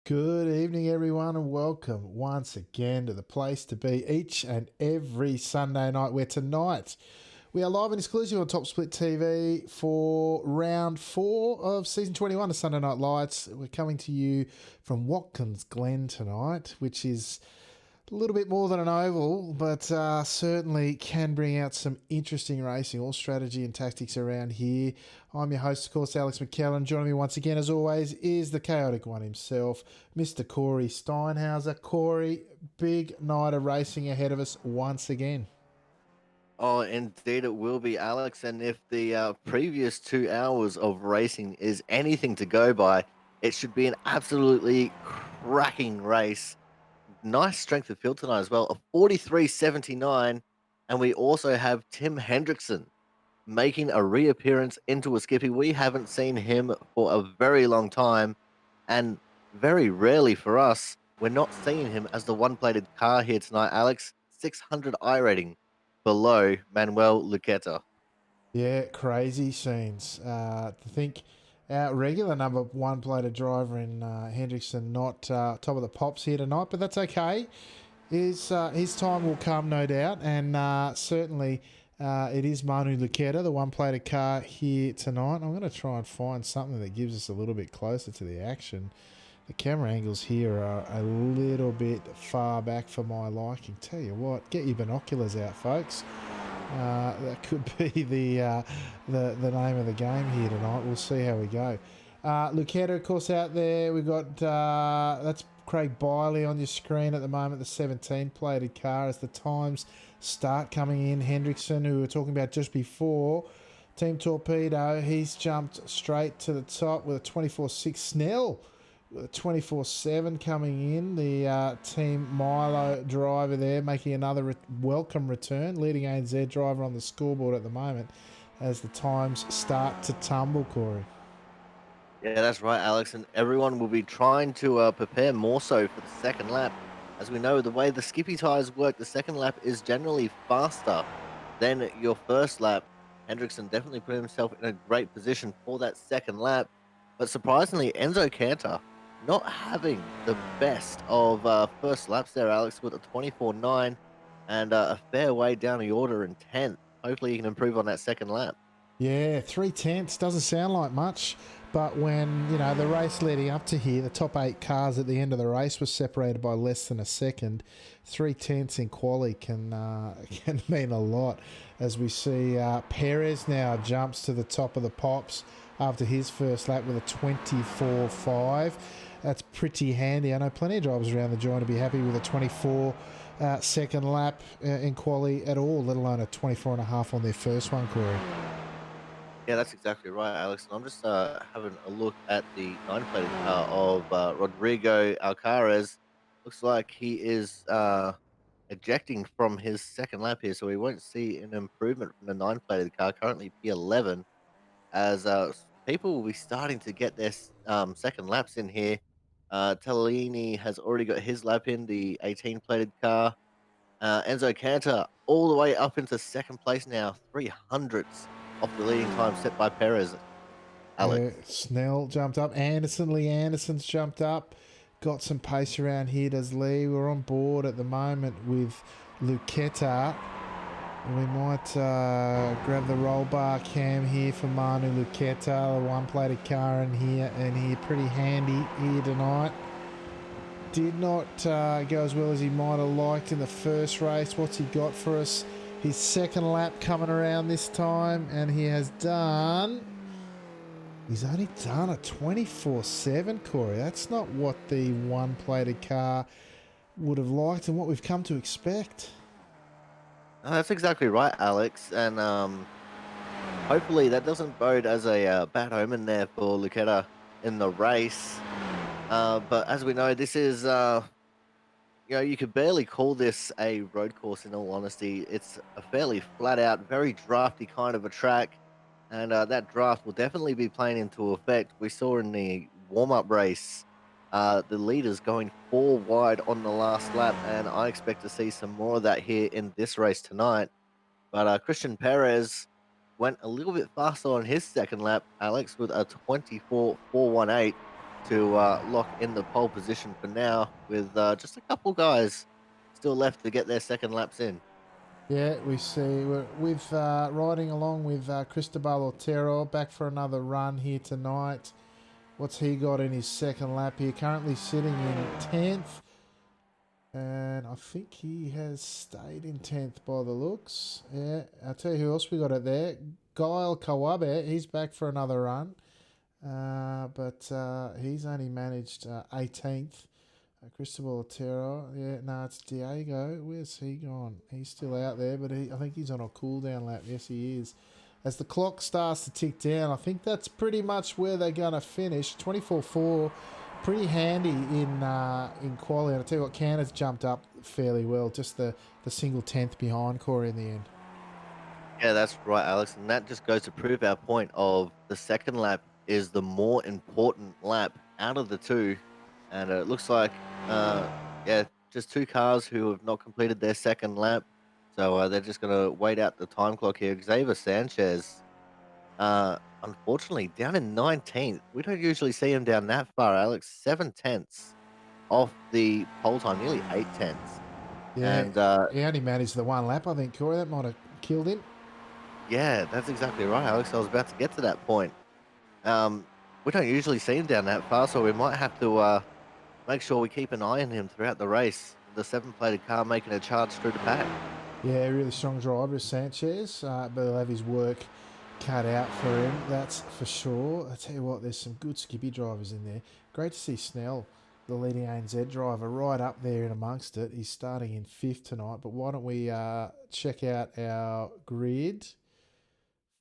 Good evening, everyone, and welcome once again to the place to be each and every Sunday night. Where tonight we are live and exclusive on Top Split TV for round 4 of season 21 of Sunday Night Lights. We're coming to you from Watkins, Glen tonight, which is a little bit more than an oval, but certainly can bring out some interesting racing, all strategy and tactics around here. I'm your host, of course, Alex McKellen. Joining me once again, as always, is the chaotic one himself, Mr. Corey Steinhauser. Corey, big night of racing ahead of us once again. Oh, indeed, it will be, Alex. And if the previous 2 hours of racing is anything to go by, it should be an absolutely cracking race. Nice strength of field tonight as well, a 43.79. And we also have Tim Hendrickson making a reappearance into a Skippy. We haven't seen him for a very long time. And very rarely for us, we're not seeing him as the one plated car here tonight, Alex. 600 I rating below Manuel Luqueta. Yeah, crazy scenes. To think our regular number one plated driver in Hendrickson not top of the pops here tonight, but that's okay. His time will come, no doubt, and certainly it is Manu Luqueta, the one-plated car here tonight. I'm going to try and find something that gives us a little bit closer to the action. The camera angles here are a little bit far back for my liking. Tell you what, get your binoculars out, folks. That could be the name of the game here tonight. We'll see how we go. Luqueta, of course, out there. We've got that's Craig Biley on your screen at the moment, the 17-plated car as the times start coming in. Hendrickson, who we were talking about just before, Team Torpedo, he's jumped straight to the top with a 24.6. Snell with a 24.7 coming in. The Team Milo driver there making another welcome return, leading ANZ driver on the scoreboard at the moment as the times start to tumble, Corey. Yeah, that's right, Alex. And everyone will be trying to prepare more so for the second lap. As we know, the way the Skippy tyres work, the second lap is generally faster than your first lap. Hendrickson definitely put himself in a great position for that second lap. But surprisingly, Enzo Cantor not having the best of first laps there, Alex, with a 24.9 and a fair way down the order in 10th. Hopefully, he can improve on that second lap. Yeah, 3 tenths doesn't sound like much, but when the race leading up to here, the top 8 cars at the end of the race were separated by less than a second. 3 tenths in quali can can mean a lot, as we see Perez now jumps to the top of the pops after his first lap with a 24.5. That's pretty handy. I know plenty of drivers around the joint to be happy with a 24 second lap in quali at all, let alone a 24 and a half on their first one, Corey. Yeah, that's exactly right, Alex. And I'm just having a look at the nine-plated car of Rodrigo Alcaraz. Looks like he is ejecting from his second lap here, so we won't see an improvement from the nine-plated car, currently P11, as people will be starting to get their second laps in here. Tellini has already got his lap in the 18-plated car. Enzo Cantor all the way up into second place now, 300ths off the leading time set by Perez. Yeah, Alex. Snell jumped up. Lee Anderson's jumped up. Got some pace around here, does Lee. We're on board at the moment with Luqueta. We might grab the roll bar cam here for Manu Luqueta, the one-plated car in here, and here pretty handy here tonight. Did not go as well as he might have liked in the first race. What's he got for us? His second lap coming around this time, and he has done. He's only done a 24.7, Corey. That's not what the one-plated car would have liked and what we've come to expect. That's exactly right, Alex. And hopefully that doesn't bode as a bad omen there for Luqueta in the race. But as we know, this is, you could barely call this a road course in all honesty. It's a fairly flat out, very drafty kind of a track. And that draft will definitely be playing into effect. We saw in the warm up race the leaders going four wide on the last lap, and I expect to see some more of that here in this race tonight. But Christian Perez went a little bit faster on his second lap, Alex, with a 24.418. to lock in the pole position for now, with just a couple guys still left to get their second laps in. Yeah, we see we're with riding along with Cristobal Otero back for another run here tonight. What's he got in his second lap here? Currently sitting in 10th. And I think he has stayed in 10th by the looks. Yeah, I'll tell you who else we got it there. Gael Kawabe, he's back for another run. But he's only managed 18th. Cristobal Otero, yeah, no, it's Diego. Where's he gone? He's still out there, but I think he's on a cool down lap. Yes, he is. As the clock starts to tick down, I think that's pretty much where they're going to finish. 24-4, pretty handy in quality. And I tell you what, Canada's jumped up fairly well. Just the single 10th behind Corey in the end. Yeah, that's right, Alex. And that just goes to prove our point of the second lap is the more important lap out of the two. And it looks like, yeah, just two cars who have not completed their second lap. So they're just going to wait out the time clock here. Xavier Sanchez, unfortunately, down in 19th. We don't usually see him down that far, Alex. 7/10 off the pole time, nearly 8/10. Yeah, And he only managed the one lap, I think, Corey. That might have killed him. yeah, that's exactly right, Alex. I was about to get to that point. We don't usually see him down that far, so we might have to make sure we keep an eye on him throughout the race. The seven-plated car making a charge through the pack. Yeah, really strong driver is Sanchez, but he'll have his work cut out for him, that's for sure. I tell you what, there's some good Skippy drivers in there. Great to see Snell, the leading ANZ driver, right up there in amongst it. He's starting in 5th tonight, but why don't we check out our grid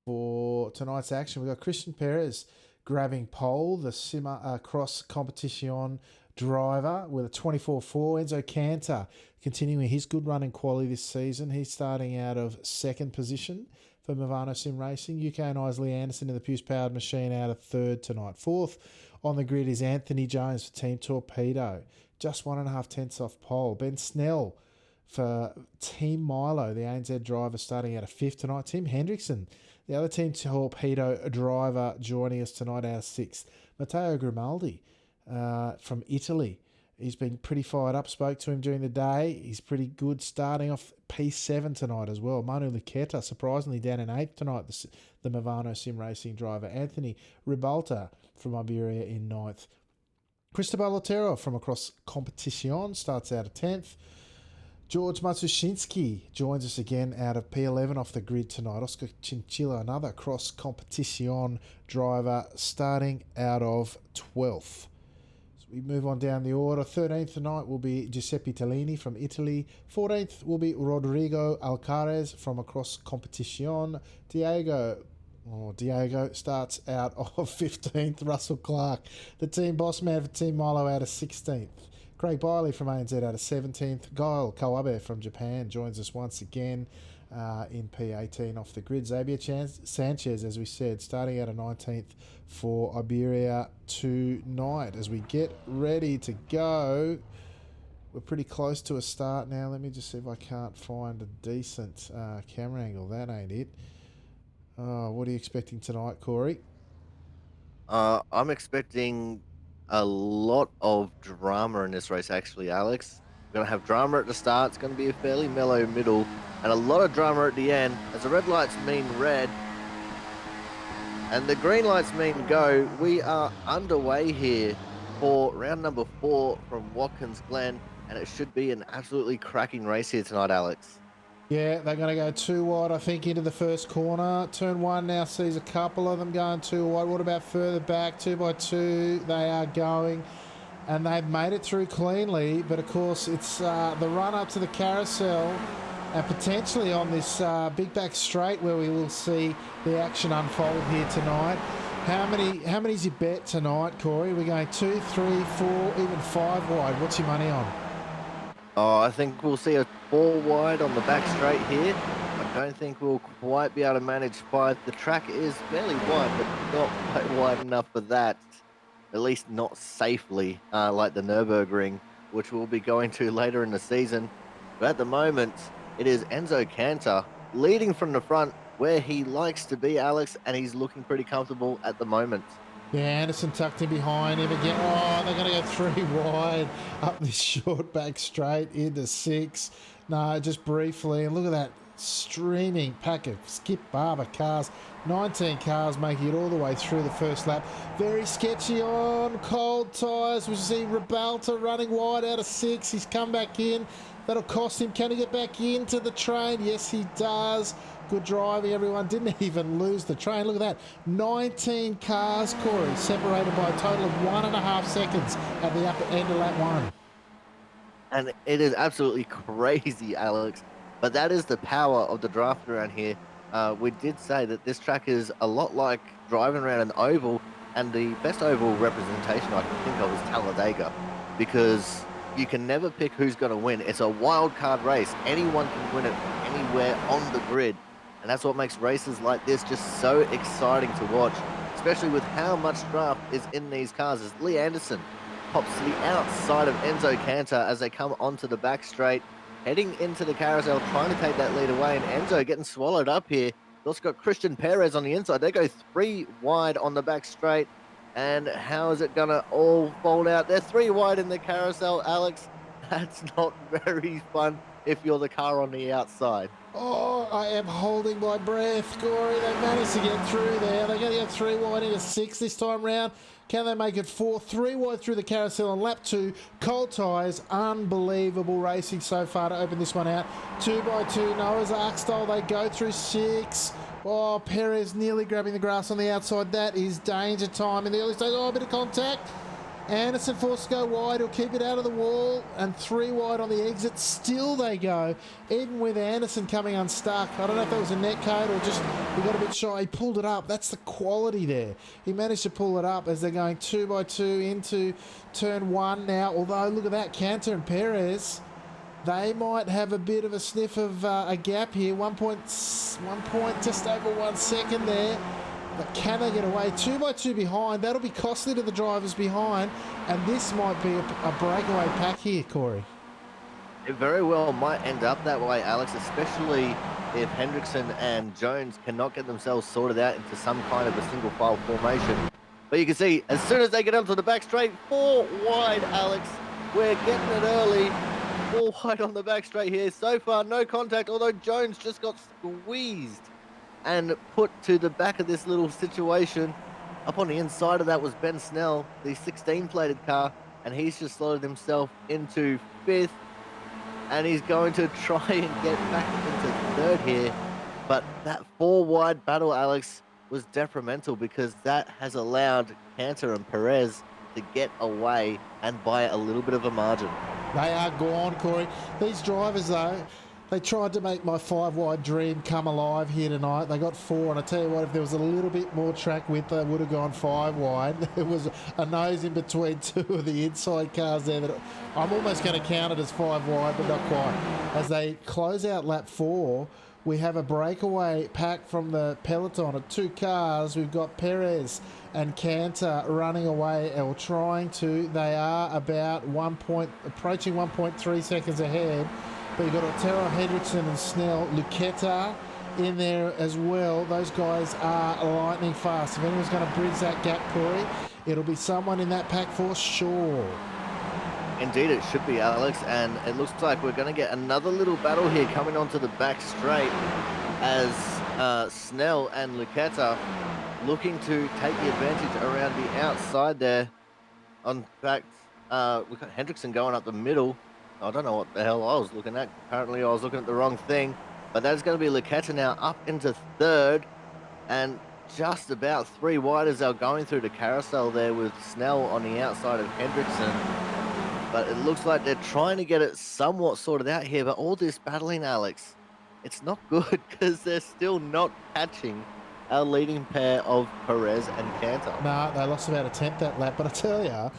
for tonight's action. We've got Christian Perez grabbing pole, the Simmer cross competition driver with a 24-4. Enzo Cantor continuing his good running quality this season. He's starting out of 2nd position for Movano Sim Racing. UK and Isley Anderson in the Puce Powered Machine out of 3rd tonight. 4th on the grid is Anthony Jones for Team Torpedo. Just 1.5 tenths off pole. Ben Snell for Team Milo, the ANZ driver, starting out of 5th tonight. Tim Hendrickson, the other Team Torpedo driver, joining us tonight out of 6th. Matteo Grimaldi from Italy. He's been pretty fired up. Spoke to him during the day. He's pretty good, starting off P7 tonight as well. Manu Luqueta, surprisingly, down in 8th tonight, the Movano Sim Racing driver. Anthony Ribalta from Iberia in 9th. Cristobal Otero from across competition starts out of 10th. George Matsushinsky joins us again out of P11 off the grid tonight. Oscar Chinchilla, another cross competition driver, starting out of 12th. So we move on down the order. 13th tonight will be Giuseppe Tellini from Italy. 14th will be Rodrigo Alcaraz from across competition. Diego starts out of 15th. Russell Clark, the team boss man for Team Milo, out of 16th. Craig Biley from ANZ out of 17th. Gael Kawabe from Japan joins us once again in P18 off the grid. Xavier Sanchez, as we said, starting out of 19th for Iberia tonight. As we get ready to go, we're pretty close to a start now. Let me just see if I can't find a decent camera angle. That ain't it. What are you expecting tonight, Corey? I'm expecting a lot of drama in this race, actually, Alex. We're going to have drama at the start. It's going to be a fairly mellow middle, and a lot of drama at the end, as the red lights mean red and the green lights mean go. We are underway here for round number 4 from Watkins Glen, and it should be an absolutely cracking race here tonight, Alex. Yeah, they're going to go 2 wide, I think, into the first corner. Turn 1 now sees a couple of them going 2 wide. What about further back? 2 by 2 they are going. And they've made it through cleanly. But, of course, it's the run up to the carousel and potentially on this big back straight where we will see the action unfold here tonight. How many's your bet tonight, Corey? We're going 2, 3, 4, even 5 wide. What's your money on? Oh, I think we'll see a 4 wide on the back straight here. I don't think we'll quite be able to manage 5. The track is fairly wide, but not quite wide enough for that. At least not safely, like the Nürburgring, which we'll be going to later in the season. But at the moment, it is Enzo Cantor leading from the front where he likes to be, Alex, and he's looking pretty comfortable at the moment. Yeah, Anderson tucked in behind him again. Oh, they're going to go 3 wide up this short back straight into 6. No, just briefly. And look at that streaming pack of Skip Barber cars. 19 cars making it all the way through the first lap. Very sketchy on cold tyres. We see Ribalta running wide out of 6. He's come back in. That'll cost him. Can he get back into the train? Yes, he does. Good driving, everyone. Didn't even lose the train. Look at that. 19 cars, Corey, separated by a total of 1.5 seconds at the upper end of lap 1. And it is absolutely crazy, Alex. But that is the power of the draft around here. We did say that this track is a lot like driving around an oval, and the best oval representation I can think of is Talladega, because you can never pick who's going to win. It's a wild card race. Anyone can win it from anywhere on the grid. And that's what makes races like this just so exciting to watch, especially with how much draft is in these cars. As Lee Anderson pops to the outside of Enzo Cantor as they come onto the back straight, heading into the carousel, trying to take that lead away. And Enzo getting swallowed up here. We've also got Christian Perez on the inside. They go 3 wide on the back straight. And how is it going to all fold out? They're 3 wide in the carousel, Alex. That's not very fun if you're the car on the outside. Oh, I am holding my breath, Corey. They managed to get through there. They're going to get 3 wide into 6 this time round. Can they make it 4? 3 wide through the carousel on lap 2. Cold tyres. Unbelievable racing so far to open this one out. 2x2. Noah's Ark style. They go through 6. Oh, Perez nearly grabbing the grass on the outside. That is danger time in the early stage. Oh, a bit of contact. Anderson forced to go wide. He'll keep it out of the wall. And 3 wide on the exit. Still they go. Even with Anderson coming unstuck. I don't know if that was a net code or just he got a bit shy. He pulled it up. That's the quality there. He managed to pull it up as they're going 2x2 into turn 1 now. Although, look at that. Cantor and Perez, they might have a bit of a sniff of a gap here. 1 point, just over 1 second there. But can they get away? 2x2 behind. That'll be costly to the drivers behind. And this might be a breakaway pack here, Corey. It very well might end up that way, Alex, especially if Hendrickson and Jones cannot get themselves sorted out into some kind of a single file formation. But you can see, as soon as they get onto the back straight, 4 wide, Alex. We're getting it early. 4 wide on the back straight here. So far, no contact, although Jones just got squeezed and put to the back of this little situation. Up on the inside of that was Ben Snell, the 16-plated car, and he's just slotted himself into 5th, and he's going to try and get back into 3rd here. But that 4 wide battle, Alex, was detrimental because that has allowed Cantor and Perez to get away and by a little bit of a margin. They are gone, Corey. These drivers, though, they tried to make my 5 wide dream come alive here tonight. They got 4, and I tell you what, if there was a little bit more track width, they would have gone 5 wide. There was a nose in between 2 of the inside cars there that I'm almost going to count it as 5 wide, but not quite. As they close out lap 4, we have a breakaway pack from the peloton of 2 cars. We've got Perez and Cantor running away, or trying to. They are about approaching 1.3 seconds ahead. But you've got Otero, Hendrickson and Snell, Luqueta in there as well. Those guys are lightning fast. If anyone's going to bridge that gap, Corey, it'll be someone in that pack for sure. Indeed, it should be, Alex, and it looks like we're going to get another little battle here coming onto the back straight as Snell and Luqueta looking to take the advantage around the outside there. In fact, we've got Hendrickson going up the middle. I don't know what the hell I was looking at. Apparently, I was looking at the wrong thing. But that's going to be Luqueta now up into 3rd. And just about 3 wide as they're going through the carousel there with Snell on the outside of Hendrickson. But it looks like they're trying to get it somewhat sorted out here. But all this battling, Alex, it's not good because they're still not catching our leading pair of Perez and Cantor. No, they lost about a tenth that lap. But I tell you,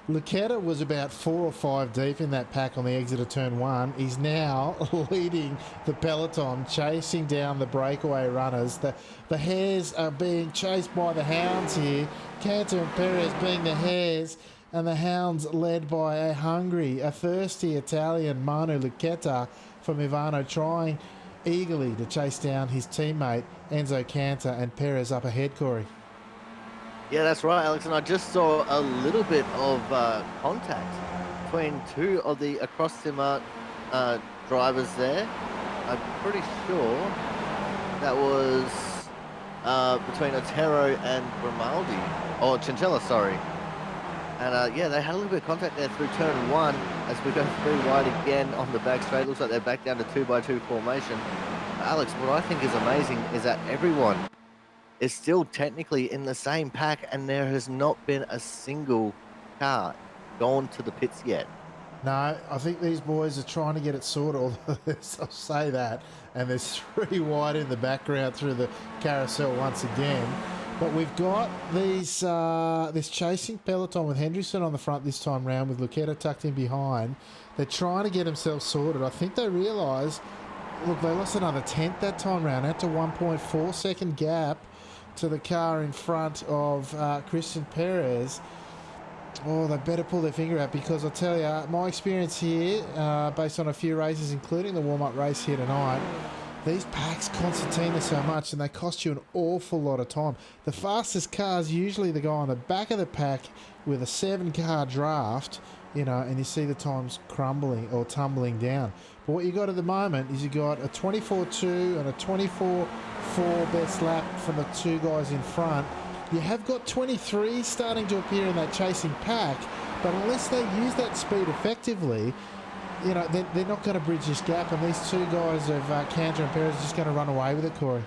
Luqueta was about 4 or 5 deep in that pack on the exit of turn 1. He's now leading the peloton, chasing down the breakaway runners. The hares are being chased by the hounds here. Cantor and Perez being the hares, and the hounds led by a hungry, a thirsty Italian, Manu Luqueta from Ivano, trying eagerly to chase down his teammate Enzo Cantor and Perez up ahead, Corey. Yeah, that's right, Alex. And I just saw a little bit of contact between two of the across simmer uh, drivers there. I'm pretty sure that was between Otero and Grimaldi, or Chinchilla, sorry. And yeah, they had a little bit of contact there through turn one as we go three wide again on the back straight. Looks like they're back down to 2x2 formation. Alex, what I think is amazing is that everyone is still technically in the same pack, and there has not been a single car gone to the pits yet. No, I think these boys are trying to get it sorted. Although I'll say that, and there's three wide in the background through the carousel once again. But we've got these this chasing peloton with Hendrickson on the front this time round, with Lucetta tucked in behind. They're trying to get themselves sorted. I think they realise, look, they lost another tenth that time round, out to 1.4 second gap to the car in front of Christian Perez. Oh, they better pull their finger out, because I'll tell you, my experience here, based on a few races, including the warm-up race here tonight, these packs concertina so much and they cost you an awful lot of time. The fastest car is usually the guy on the back of the pack with a 7-car draft, and you see the times crumbling or tumbling down. But what you got at the moment is you got a 24.2 and a 24.4 best lap from the two guys in front. You have got 23 starting to appear in that chasing pack, but unless they use that speed effectively, they're not going to bridge this gap, and these two guys of Cantor and Perez are just going to run away with it, Corey.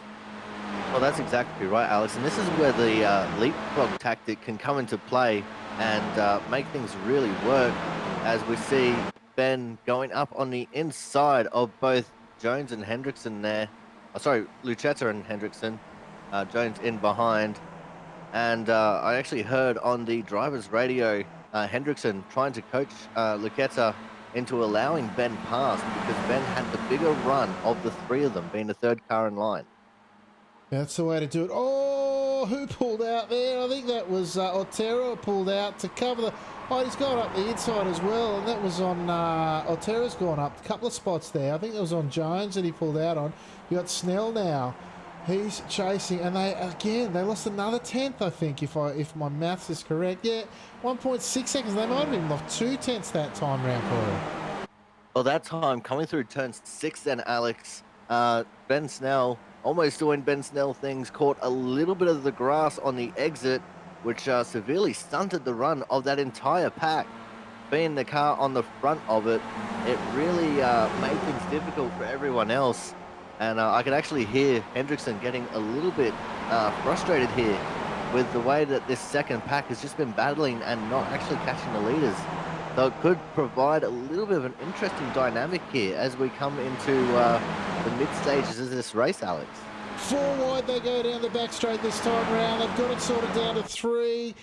Well, that's exactly right, Alex. And this is where the leapfrog tactic can come into play and make things really work, as we see Ben going up on the inside of both Jones and Hendrickson there. Oh, sorry, Lucetta and Hendrickson. Jones in behind. And I actually heard on the driver's radio, Hendrickson trying to coach Lucetta into allowing Ben past, because Ben had the bigger run of the three of them, being the third car in line. That's the way to do it. Oh, who pulled out there? I think that was Otero pulled out to cover the... Oh, he's gone up the inside as well, and that was on... Otero's gone up a couple of spots there. I think it was on Jones that he pulled out on. You got Snell now. He's chasing, and they lost another tenth, I think, if my maths is correct. Yeah, 1.6 seconds. They might have even lost 2 tenths that time round, Corey. Well, that time coming through turn 6 then, Alex, Ben Snell, almost doing Ben Snell things, caught a little bit of the grass on the exit, which severely stunted the run of that entire pack. Being the car on the front of it, it really made things difficult for everyone else. And I could actually hear Hendrickson getting a little bit frustrated here with the way that this second pack has just been battling and not actually catching the leaders. So it could provide a little bit of an interesting dynamic here as we come into the mid stages of this race, Alex. 4 wide they go down the back straight this time round. They've got it sorted down to 3.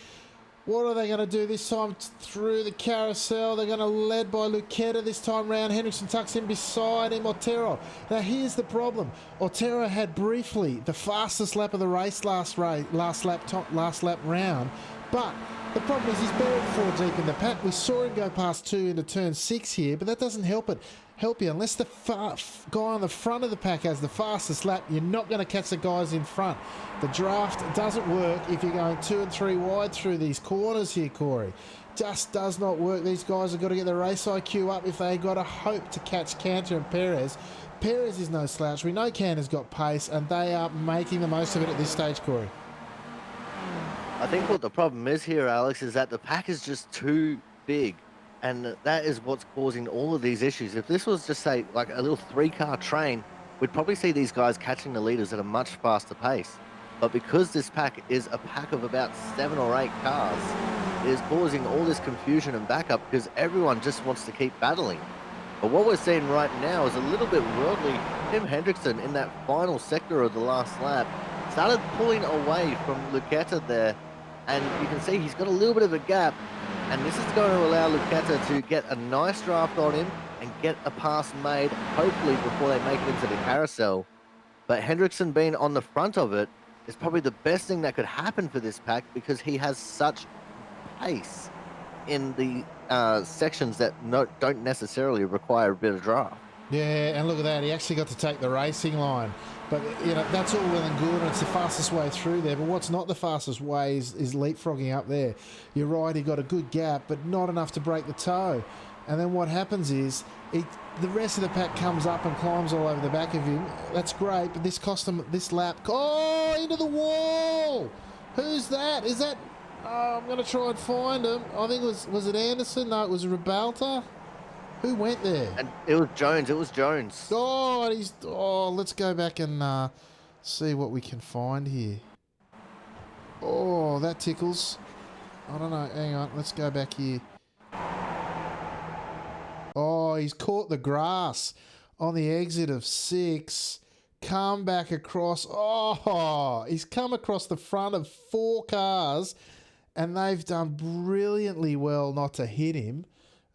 What are they going to do this time through the carousel? They're going to lead by Lucetta this time round. Hendrickson tucks in beside him, Otero. Now, here's the problem. Otero had briefly the fastest lap of the race last lap round. But the problem is he's buried 4 deep in the pack. We saw him go past 2 into turn 6 here, but that doesn't help you. Unless the guy on the front of the pack has the fastest lap, you're not going to catch the guys in front. The draft doesn't work if you're going 2 and 3 wide through these corners here, Corey. Just does not work. These guys have got to get their race IQ up if they've got a hope to catch Cantor and Perez. Perez is no slouch. We know Cantor's got pace, and they are making the most of it at this stage, Corey. I think what the problem is here, Alex, is that the pack is just too big. And that is what's causing all of these issues. If this was just, say, like a little 3-car train, we'd probably see these guys catching the leaders at a much faster pace. But because this pack is a pack of about 7 or 8 cars, it is causing all this confusion and backup because everyone just wants to keep battling. But what we're seeing right now is a little bit worldly. Tim Hendrickson, in that final sector of the last lap, started pulling away from Lucetta there. And you can see he's got a little bit of a gap. And this is going to allow Lucetta to get a nice draft on him and get a pass made, hopefully before they make it into the carousel. But Hendrickson being on the front of it is probably the best thing that could happen for this pack because he has such pace in the sections that don't necessarily require a bit of draft. Yeah, and look at that. He actually got to take the racing line. But, that's all well and good, and it's the fastest way through there. But what's not the fastest way is leapfrogging up there. You're right, he got a good gap, but not enough to break the toe. And then what happens is the rest of the pack comes up and climbs all over the back of him. That's great, but this cost him this lap. Oh, into the wall! Who's that? Is that... Oh, I'm going to try and find him. I think was it Anderson? No, it was Ribalta. Who went there? And it was Jones. It was Jones. Let's go back and see what we can find here. Oh, that tickles. I don't know. Hang on. Let's go back here. Oh, he's caught the grass on the exit of 6. Come back across. Oh, he's come across the front of 4 cars, and they've done brilliantly well not to hit him.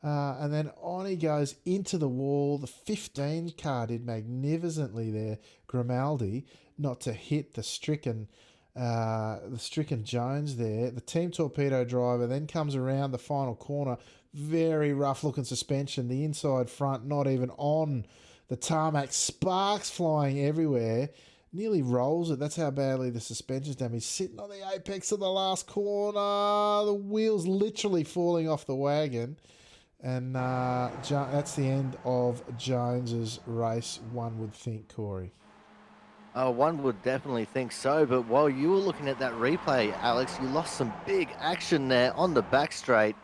And then on he goes into the wall. The 15 car did magnificently there, Grimaldi, not to hit the stricken Jones there. The Team Torpedo driver then comes around the final corner. Very rough looking suspension. The inside front not even on the tarmac. Sparks flying everywhere. Nearly rolls it. That's how badly the suspension's damaged. Sitting on the apex of the last corner. The wheels literally falling off the wagon. And that's the end of Jones's race, one would think, Corey. One would definitely think so, but while you were looking at that replay, Alex, you lost some big action there on the back straight.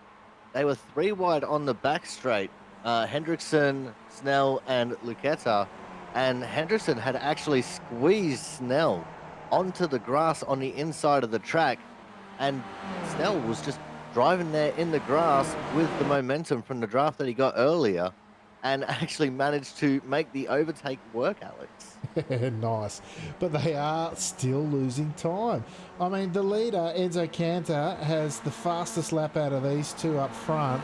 They were 3 wide on the back straight. Hendrickson, Snell, and Lucchetta. And Hendrickson had actually squeezed Snell onto the grass on the inside of the track. And Snell was just driving there in the grass with the momentum from the draft that he got earlier and actually managed to make the overtake work, Alex. Nice. But they are still losing time. I mean, the leader, Enzo Cantor, has the fastest lap out of these two up front.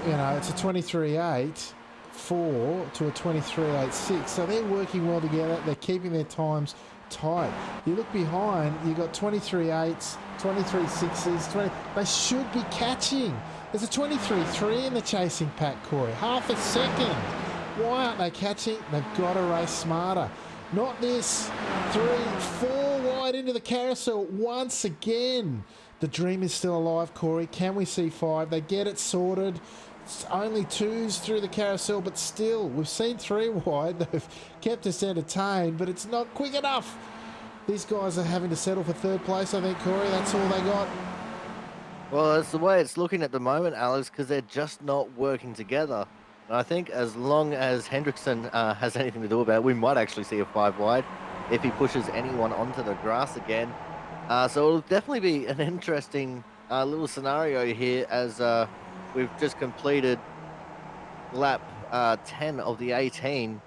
It's a 23.8.4 to a 23.8.6. So they're working well together. They're keeping their times tight. You look behind, you got 23.8s, 23.6s, they should be catching. There's a 23.3 in the chasing pack, Corey. Half a second. Why aren't they catching? They've got to race smarter. Not this 3, 4 wide into the carousel once again. The dream is still alive, Corey. Can we see 5? They get it sorted. It's only 2s through the carousel, but still, we've seen 3 wide. They've kept us entertained, but it's not quick enough. These guys are having to settle for 3rd place, I think, Corey. That's all they got. Well, that's the way it's looking at the moment, Alex, because they're just not working together. And I think as long as Hendrickson has anything to do about it, we might actually see a 5 wide if he pushes anyone onto the grass again. So it'll definitely be an interesting little scenario here as we've just completed lap 10 of the 18.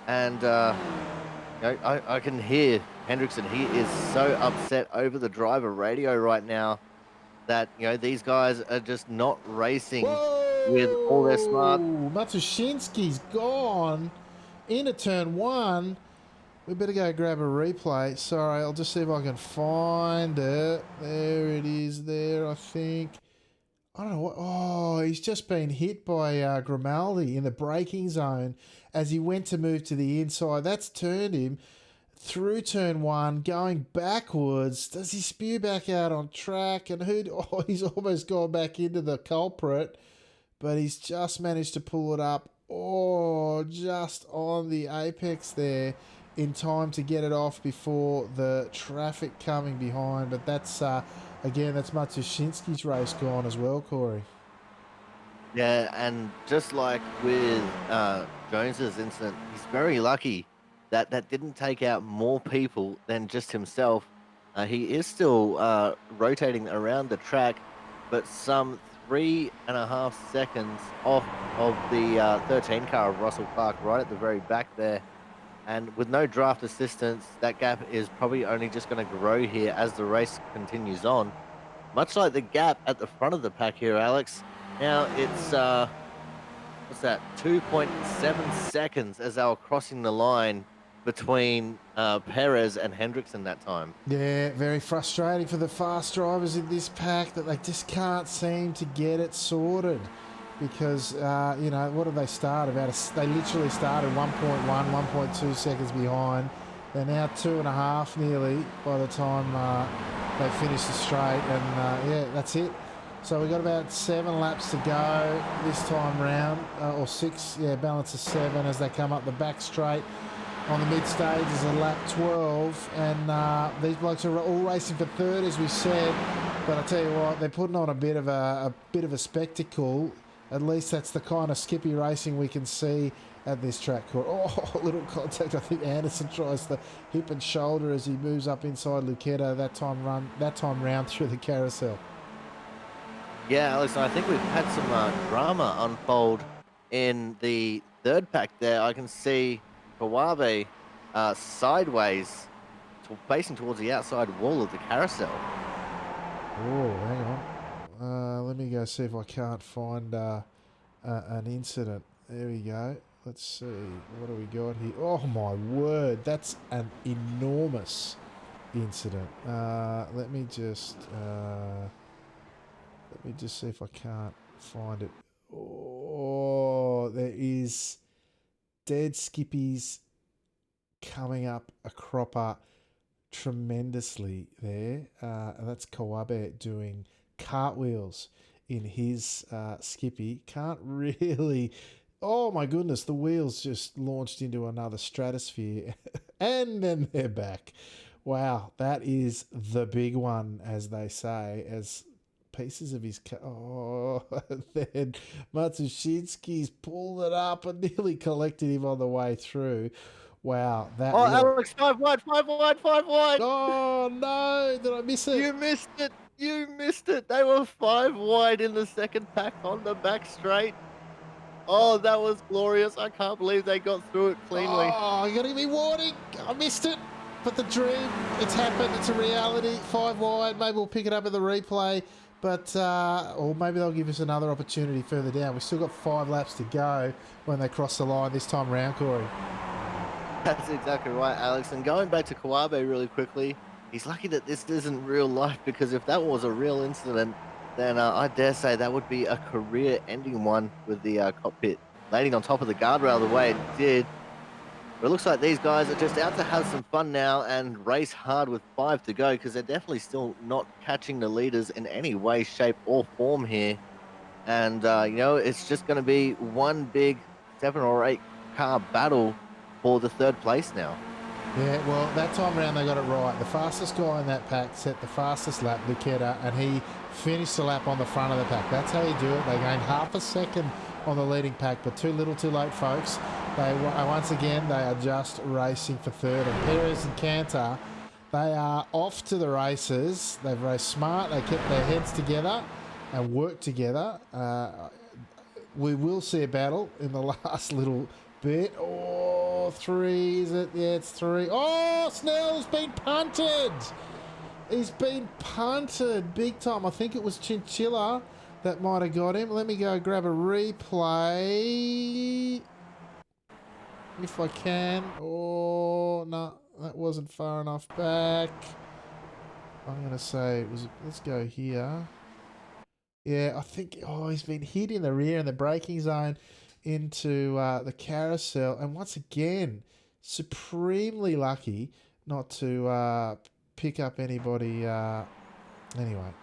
And I can hear Hendrickson. He is so upset over the driver radio right now that, these guys are just not racing with all their smart. Matushinsky's gone into turn 1. We better go grab a replay. Sorry, I'll just see if I can find it. There it is there, I think. I don't know what... Oh, he's just been hit by Grimaldi in the braking zone as he went to move to the inside. That's turned him through turn 1, going backwards. Does he spew back out on track? And he's almost gone back into the culprit, but he's just managed to pull it up. Oh, just on the apex there in time to get it off before the traffic coming behind. But that's, again, that's Matushinsky's race gone as well, Corey. Yeah, and just like with Jones's incident, he's very lucky that didn't take out more people than just himself. He is still rotating around the track, but some 3.5 seconds off of the 13 car of Russell Clark right at the very back there. And with no draft assistance, that gap is probably only just going to grow here as the race continues on. Much like the gap at the front of the pack here, Alex. Now it's, what's that, 2.7 seconds as they were crossing the line between Perez and Hendrickson that time. Yeah, very frustrating for the fast drivers in this pack that they just can't seem to get it sorted. because, you know, what did they start? They literally started 1.1, 1.2 seconds behind. They're now 2.5 nearly by the time they finish the straight. And, yeah, that's it. So we've got about 7 laps to go this time round, or 6, yeah, balance of 7 as they come up the back straight. On the mid stage is a lap 12, and these blokes are all racing for third, as we said. But I tell you what, they're putting on a bit of a spectacle. At least that's the kind of skippy racing we can see at this track. Oh, a little contact. I think Anderson tries the hip and shoulder as he moves up inside Lucetta that time round through the carousel. Yeah, Alex, I think we've had some drama unfold in the third pack there. I can see Kawabe sideways, facing towards the outside wall of the carousel. Oh, hang on. Let me go see if I can't find an incident. There we go. Let's see. What do we got here? Oh, my word. That's an enormous incident. Let me just see if I can't find it. Oh, there is dead skippies coming up a cropper tremendously there. That's Kawabe doing cartwheels in his skippy. Can't really... Oh my goodness, the wheels just launched into another stratosphere and then they're back. Wow, that is the big one, as they say, as pieces of his... Oh, then Matsushinsky's pulled it up and nearly collected him on the way through. Wow, that... Oh, Alex, 5 wide, 5 wide, 5 wide. Oh, no, did I miss it? You missed it. You missed it. They were 5 wide in the second pack on the back straight. Oh, that was glorious. I can't believe they got through it cleanly. Oh, you got to give me warning. I missed it. But the dream, it's happened. It's a reality. 5 wide. Maybe we'll pick it up in the replay. But, or maybe they'll give us another opportunity further down. We've still got 5 laps to go when they cross the line this time round, Corey. That's exactly right, Alex. And going back to Kawabe really quickly, he's lucky that this isn't real life, because if that was a real incident, then I dare say that would be a career-ending one with the cockpit landing on top of the guardrail the way it did. But it looks like these guys are just out to have some fun now and race hard with 5 to go, because they're definitely still not catching the leaders in any way, shape, or form here. And, you know, it's just going to be one big 7 or 8 car battle for the third place now. Yeah, well, that time around they got it right. The fastest guy in that pack set the fastest lap, Lucetta, and he finished the lap on the front of the pack. That's how you do it. They gained half a second on the leading pack, but too little too late, folks. Once again, they are just racing for third. And Perez and Cantor, they are off to the races. They've raced smart. They kept their heads together and worked together. We will see a battle in the last little bit. Oh, 3, is it? Yeah, it's 3. Oh, Snell's been punted. He's been punted big time. I think it was Chinchilla that might have got him. Let me go grab a replay if I can. Oh, no, that wasn't far enough back. I'm going to say it was... Let's go here. Yeah, I think... Oh, he's been hit in the rear in the braking zone into the carousel, and once again supremely lucky not to pick up anybody. Anyway,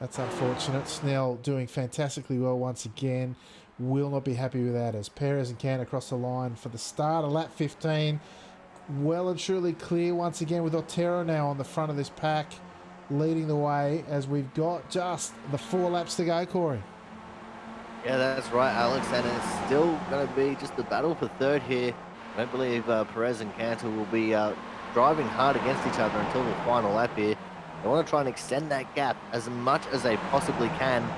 that's unfortunate. Snell doing fantastically well once again. Will not be happy with that, as Perez and Can across the line for the start of lap 15. Well and truly clear once again, with Otero now on the front of this pack leading the way, as we've got just the 4 laps to go, Corey. Yeah, that's right, Alex, and it's still going to be just a battle for third here. I don't believe Perez and Cantor will be driving hard against each other until the final lap here. They want to try and extend that gap as much as they possibly can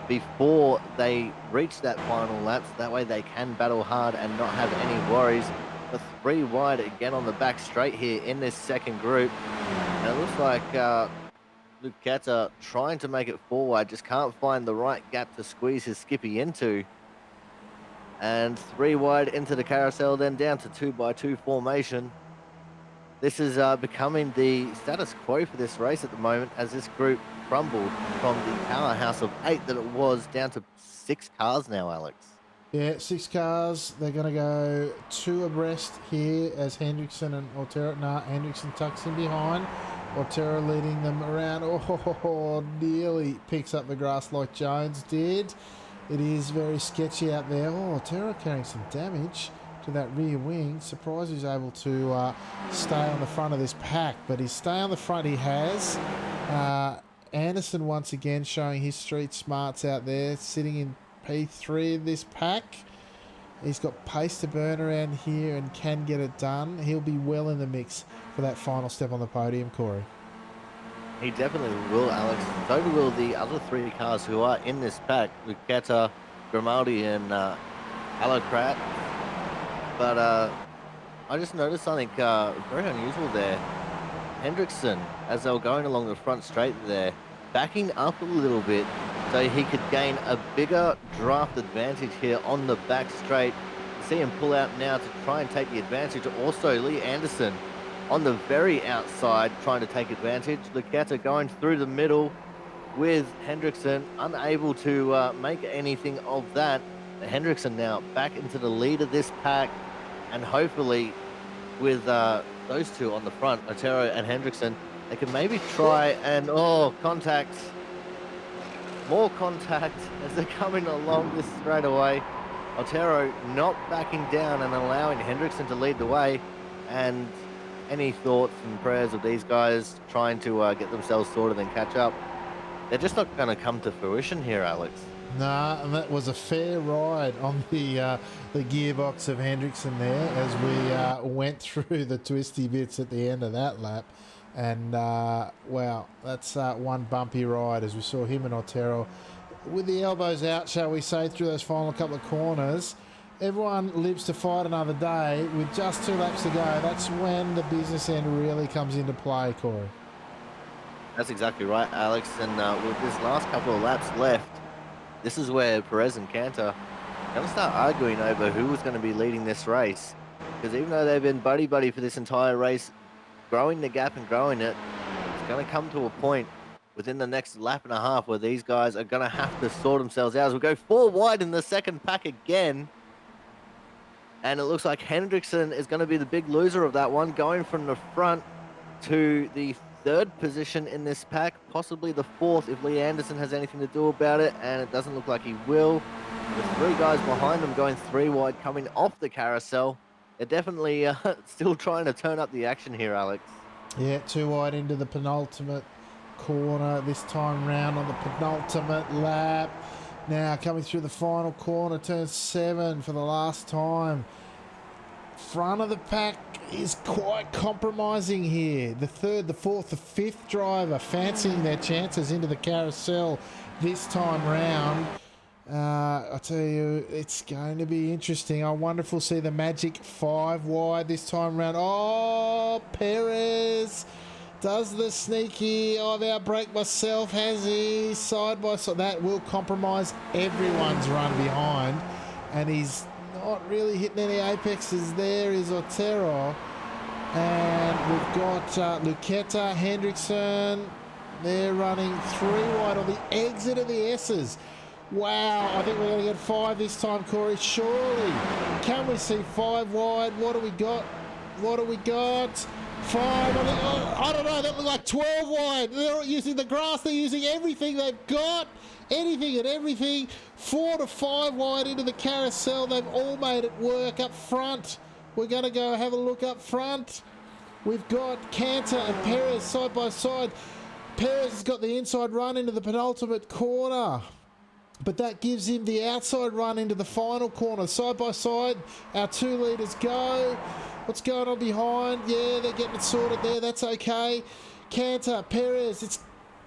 before they reach that final lap, so that way they can battle hard and not have any worries. The 3 wide again on the back straight here in this second group. And it looks like Lucetta trying to make it 4 wide, just can't find the right gap to squeeze his skippy into. And 3 wide into the carousel, then down to 2x2 formation. This is becoming the status quo for this race at the moment, as this group crumbled from the powerhouse of 8 that it was down to 6 cars now, Alex. Yeah, 6 cars. They're going to go 2 abreast here as Hendrickson and Otero. Nah, Hendrickson tucks in behind. Otero leading them around. Oh, nearly picks up the grass like Jones did. It is very sketchy out there. Oh, Otero carrying some damage to that rear wing. Surprised he's able to stay on the front of this pack, but his stay on the front he has. Anderson once again showing his street smarts out there, sitting in P3 of this pack. He's got pace to burn around here and can get it done. He'll be well in the mix for that final step on the podium, Corey. He definitely will, Alex. So will the other 3 cars who are in this pack, Lucetta, Grimaldi, and Alocrat. But I just noticed something very unusual there. Hendrickson, as they were going along the front straight there, backing up a little bit so he could gain a bigger draft advantage here on the back straight. See him pull out now to try and take the advantage. Also, Lee Anderson on the very outside trying to take advantage. Lucetta going through the middle with Hendrickson, unable to make anything of that. Hendrickson now back into the lead of this pack, and hopefully with those 2 on the front, Otero and Hendrickson, they can maybe try and, contact. More contact as they're coming along this straightaway. Otero not backing down and allowing Hendrickson to lead the way. And any thoughts and prayers of these guys trying to get themselves sorted and catch up, they're just not going to come to fruition here, Alex. Nah, and that was a fair ride on the gearbox of Hendrickson there as we went through the twisty bits at the end of that lap. And, wow, that's one bumpy ride as we saw him and Otero with the elbows out, shall we say, through those final couple of corners. Everyone lives to fight another day. With just 2 laps to go, that's when the business end really comes into play, Corey. That's exactly right, Alex. And with this last couple of laps left, this is where Perez and Cantor are going to start arguing over who was going to be leading this race. Because even though they've been buddy-buddy for this entire race, growing the gap and growing it, it's going to come to a point within the next lap and a half where these guys are going to have to sort themselves out. As we go 4 wide in the second pack again. And it looks like Hendrickson is going to be the big loser of that one, going from the front to the 3rd position in this pack, possibly the 4th if Lee Anderson has anything to do about it, and it doesn't look like he will. The 3 guys behind them going 3 wide, coming off the carousel. They're definitely still trying to turn up the action here, Alex. Yeah, 2 wide into the penultimate corner this time round on the penultimate lap. Now coming through the final corner, turn 7 for the last time. Front of the pack is quite compromising here. The 3rd, the 4th, the 5th driver fancying their chances into the carousel this time round. I tell you, it's going to be interesting. I wonder if we'll see the magic 5 wide this time round. Oh, Perez does the sneaky. I've outbraked myself, has he? Side by side. That will compromise everyone's run behind. And he's not really hitting any apexes. There is Otero. And we've got Lucetta, Hendrickson. They're running 3 wide on the exit of the S's. Wow, I think we're going to get 5 this time, Corey. Surely. Can we see 5 wide? What do we got? What do we got? 5. I don't know. That looked like 12 wide. They're not using the grass. They're using everything they've got. Anything and everything. 4 to 5 wide into the carousel. They've all made it work up front. We're going to go have a look up front. We've got Cantor and Perez side by side. Perez has got the inside run into the penultimate corner. But that gives him the outside run into the final corner. Side by side, our 2 leaders go. What's going on behind? Yeah, they're getting it sorted there. That's okay. Cantor, Perez. It's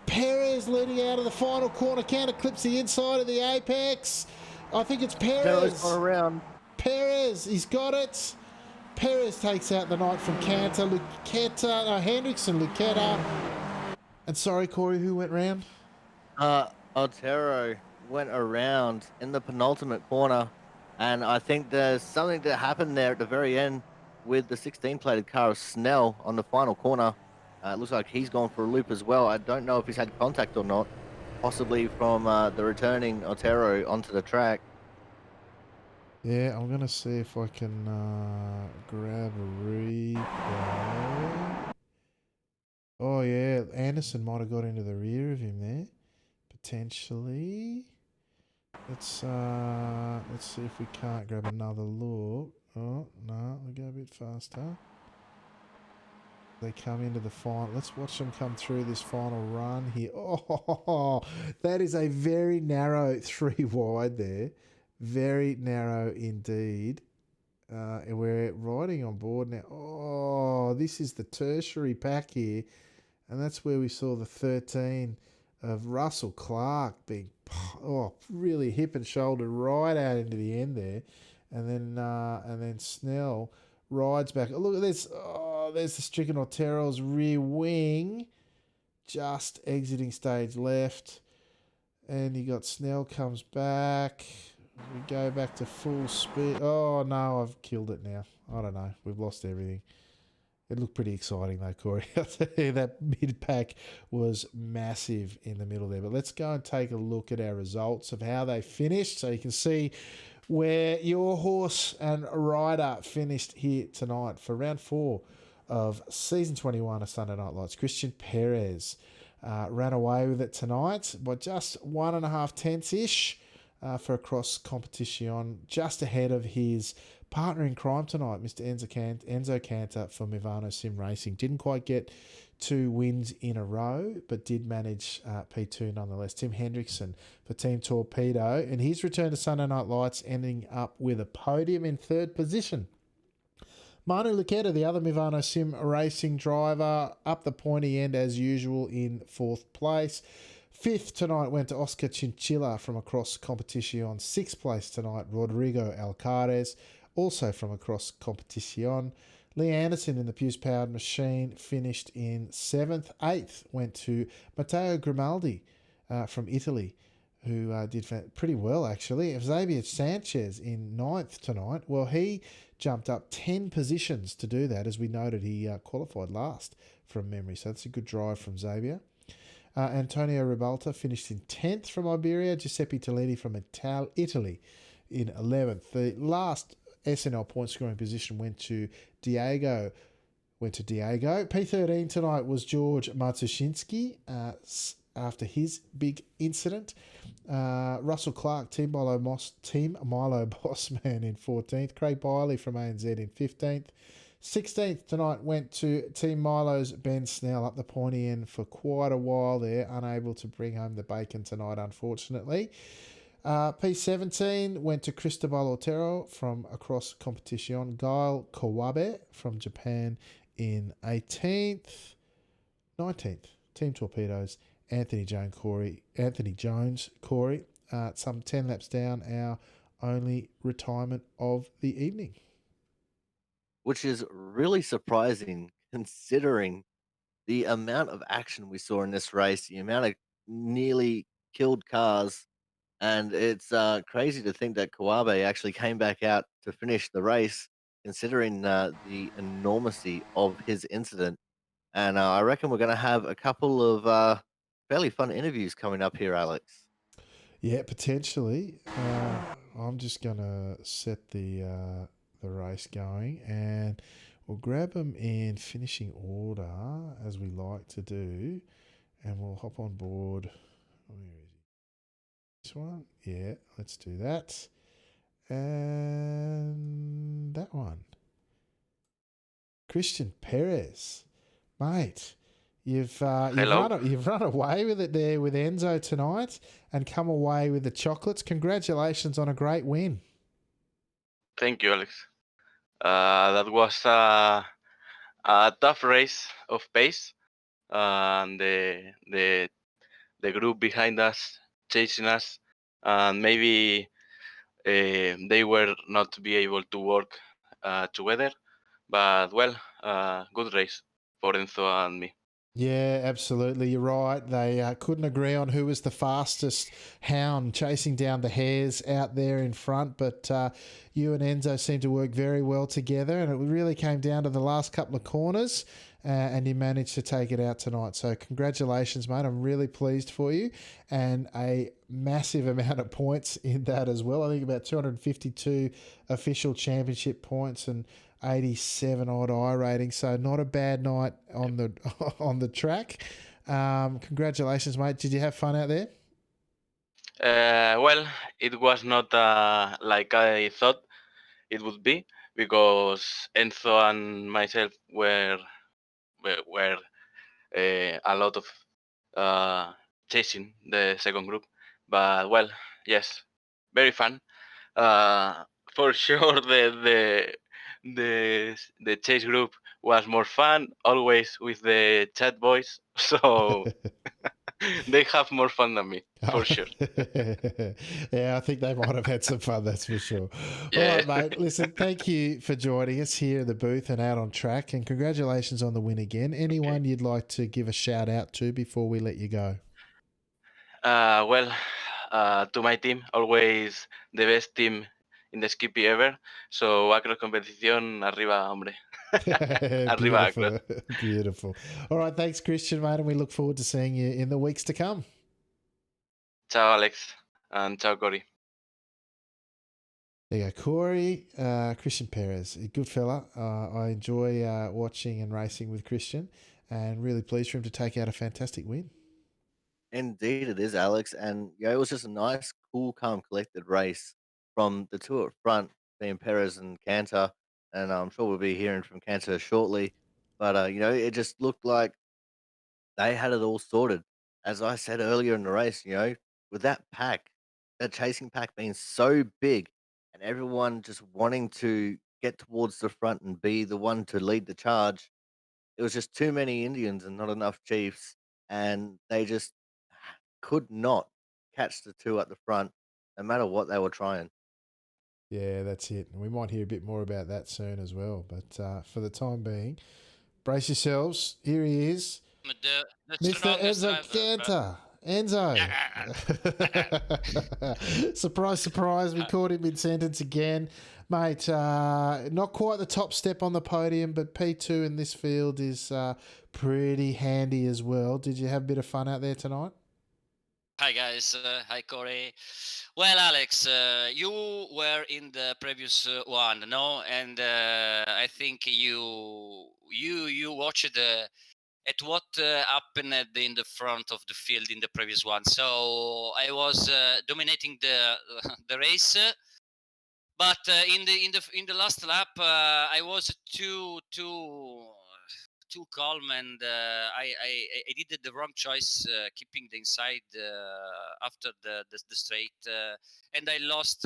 Perez leading out of the final corner. Cantor clips the inside of the apex. I think it's Perez. Perez gone around. Perez, he's got it. Perez takes out the night from Cantor. Hendrickson, Lucetta. And sorry, Corey, who went round? Otero went around in the penultimate corner, and I think there's something that happened there at the very end with the 16 plated car of Snell on the final corner. It looks like he's gone for a loop as well. I don't know if he's had contact or not, possibly from the returning Otero onto the track. Yeah, I'm going to see if I can grab a replay. Oh, yeah, Anderson might have got into the rear of him there, potentially. Let's see if we can't grab another look. Oh, no, we go a bit faster. They come into the final. Let's watch them come through this final run here. Oh, that is a very narrow 3 wide there. Very narrow indeed. And we're riding on board now. Oh, this is the tertiary pack here. And that's where we saw the 13 of Russell Clark being really hip and shouldered right out into the end there. And then Snell rides back. Oh, look at this. Oh, there's the stricken Otero's rear wing. Just exiting stage left. And you got Snell comes back. We go back to full speed. Oh, no, I've killed it now. I don't know. We've lost everything. It looked pretty exciting though, Corey. I'll tell you, that mid-pack was massive in the middle there. But let's go and take a look at our results of how they finished so you can see where your horse and rider finished here tonight for round 4 of season 21 of Sunday Night Lights. Christian Perez ran away with it tonight by just 1.5 tenths-ish for a cross competition, just ahead of his partner in crime tonight, Mr. Enzo Cantor for Movano Sim Racing. Didn't quite get 2 wins in a row, but did manage P2 nonetheless. Tim Hendrickson for Team Torpedo, and his return to Sunday Night Lights ending up with a podium in 3rd position. Manu Luqueta, the other Movano Sim Racing driver, up the pointy end as usual in 4th place. 5th tonight went to Oscar Chinchilla from across competition. 6th place tonight, Rodrigo Alcaraz, also from across competition. Lee Anderson in the Pew's Powered Machine finished in 7th. 8th went to Matteo Grimaldi from Italy, who did pretty well actually. Xavier Sanchez in 9th tonight. Well, he jumped up 10 positions to do that. As we noted, he qualified last from memory. So that's a good drive from Xavier. Antonio Ribalta finished in 10th from Iberia. Giuseppe Tellini from Italy in 11th. The last SNL point scoring position went to Diego. P13 tonight was George Matsushinsky after his big incident. Russell Clark, Team Milo Bossman in 14th. Craig Biley from ANZ in 15th. 16th tonight went to Team Milo's Ben Snell up the pointy end for quite a while there, unable to bring home the bacon tonight, unfortunately. P17 went to Cristobal Otero from across competition. Gail Kawabe from Japan in 18th. 19th, Team Torpedoes, Anthony Jones, Corey. Some 10 laps down, our only retirement of the evening. Which is really surprising considering the amount of action we saw in this race, the amount of nearly killed cars. And it's crazy to think that Kawabe actually came back out to finish the race, considering the enormity of his incident. And I reckon we're going to have a couple of fairly fun interviews coming up here, Alex. Yeah, potentially. I'm just going to set the race going, and we'll grab them in finishing order as we like to do, and we'll hop on board. Where is he? This one? Yeah, let's do that. And that one. Christian Perez, mate. You've run away with it there with Enzo tonight and come away with the chocolates. Congratulations on a great win. Thank you, Alex. That was a tough race of pace, and the group behind us chasing us, and maybe they were not to be able to work together. But well, good race for Enzo and me. Yeah, absolutely. You're right. They couldn't agree on who was the fastest hound chasing down the hares out there in front. But you and Enzo seemed to work very well together, and it really came down to the last couple of corners, and you managed to take it out tonight. So congratulations, mate. I'm really pleased for you, and a massive amount of points in that as well. I think about 252 official championship points and 87 odd I rating, so not a bad night on the on the track. Congratulations, mate. Did you have fun out there? Well, it was not like I thought it would be because Enzo and myself were a lot of uh, chasing the second group. But well, yes, very fun. Uh, for sure, the chase group was more fun. Always with the chat boys, so they have more fun than me for sure. Yeah, I think they might have had some fun, that's for sure. All Yeah. right, mate. Listen, thank you for joining us here in the booth and out on track, and congratulations on the win again. Okay. Anyone you'd like to give a shout out to before we let you go? Well, to my team, always the best team in the Skippy ever. So, Acros competición, arriba, hombre. Arriba, Acros. Beautiful. Beautiful. All right, thanks, Christian, mate, and we look forward to seeing you in the weeks to come. Ciao, Alex. And ciao, Cory. There you go, Corey, Christian Perez, a good fella. I enjoy watching and racing with Christian, and really pleased for him to take out a fantastic win. Indeed, it is, Alex. And it was just a nice, cool, calm, collected race from the two at front, being Perez and Cantor. And I'm sure we'll be hearing from Cantor shortly. But it just looked like they had it all sorted. As I said earlier in the race, with that pack, that chasing pack being so big, and everyone just wanting to get towards the front and be the one to lead the charge, it was just too many Indians and not enough Chiefs, and they just could not catch the two at the front, no matter what they were trying. Yeah, that's it. And we might hear a bit more about that soon as well. But for the time being, brace yourselves. Here he is, The Mr. strongest Enzo driver. Cantor. Enzo. Surprise, surprise. We caught him mid sentence again. Mate, not quite the top step on the podium, but P2 in this field is pretty handy as well. Did you have a bit of fun out there tonight? Hi guys, hi Corey. Well, Alex, you were in the previous one, no? And I think you watched at what happened in the front of the field in the previous one. So I was dominating the the race. But in the last lap, I was too calm, and I did the wrong choice, keeping the inside after the straight, and I lost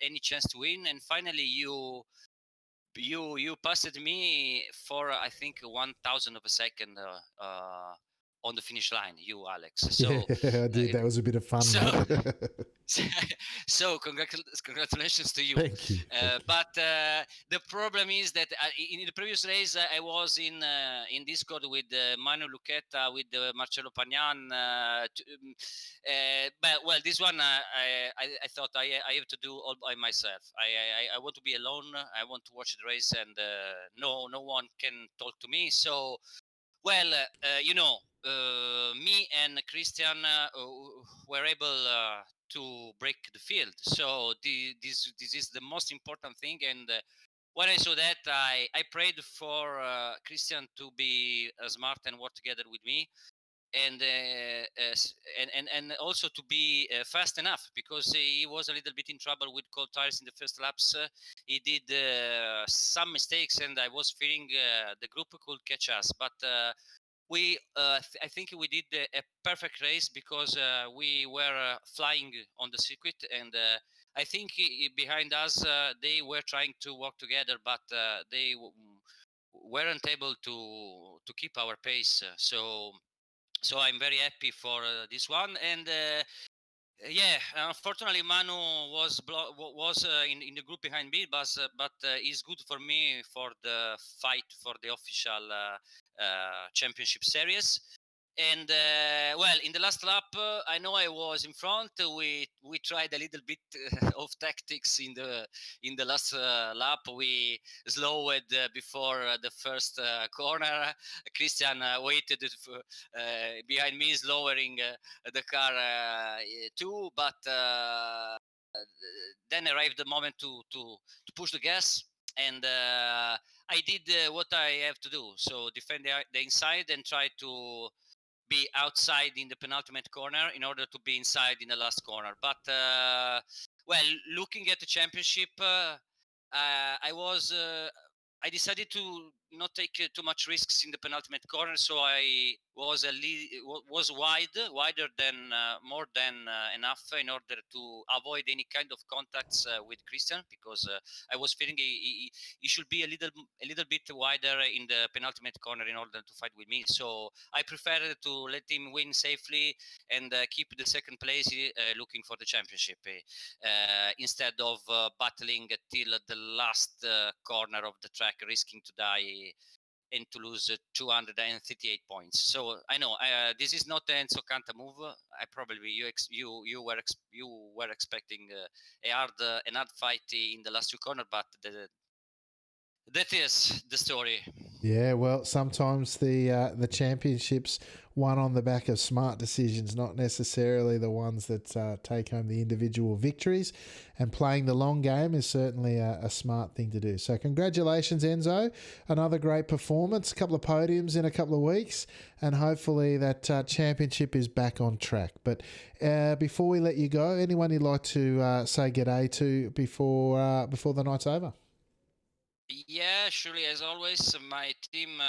any chance to win. And finally, you passed me for I think 1,000 of a second on the finish line, you Alex. So Yeah, I did. That was a bit of fun, so mate. so congratulations to you. Thank you. But the problem is that in the previous race I was in Discord with Manu Luqueta, with Marcelo Pagnan. But well, this one I thought I have to do all by myself. I want to be alone. I want to watch the race, and no one can talk to me. So well, me and Christian were able to break the field. So this is the most important thing. And when I saw that, I prayed for Christian to be smart and work together with me, and and also to be fast enough, because he was a little bit in trouble with cold tires in the first laps. He did some mistakes, and I was fearing the group could catch us, but. I think we did a perfect race, because we were flying on the circuit, and I think behind us they were trying to work together, but they weren't able to keep our pace. So I'm very happy for this one. And Yeah, unfortunately, Manu was in the group behind me, but it's good for me for the fight for the official championship series. And well, in the last lap, I know I was in front. We tried a little bit of tactics in the last lap. We slowed before the first corner. Christian waited behind me, lowering the car too. But then arrived the moment to push the gas, and I did what I have to do. So defend the inside and try to be outside in the penultimate corner in order to be inside in the last corner. But well, looking at the championship, I decided to not take too much risks in the penultimate corner, so I was was wider than more than enough in order to avoid any kind of contacts with Christian, because I was feeling he should be a little bit wider in the penultimate corner in order to fight with me. So I preferred to let him win safely and keep the second place, looking for the championship, instead of battling till the last corner of the track, risking to die and to lose 238 points. So I know this is not the Enzo Canta move. I probably you were expecting a hard fight in the last two corners, but that is the story. Yeah, well, sometimes the championships won on the back of smart decisions, not necessarily the ones that take home the individual victories. And playing the long game is certainly a smart thing to do. So congratulations, Enzo. Another great performance, a couple of podiums in a couple of weeks, and hopefully that championship is back on track. But before we let you go, anyone you'd like to say g'day to before the night's over? Yeah, surely, as always, my team,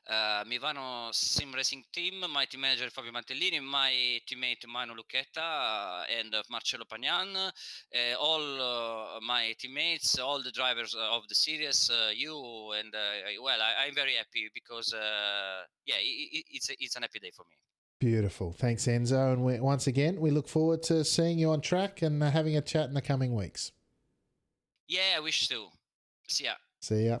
Mivano Sim Racing Team, my team manager Fabio Mantellini, my teammate Manu Lucchetta, and Marcello Pagnan, all my teammates, all the drivers of the series, you, and well, I'm very happy because, yeah, it's an happy day for me. Beautiful. Thanks, Enzo. And once again, we look forward to seeing you on track and having a chat in the coming weeks. Yeah, I wish to. See ya. See ya.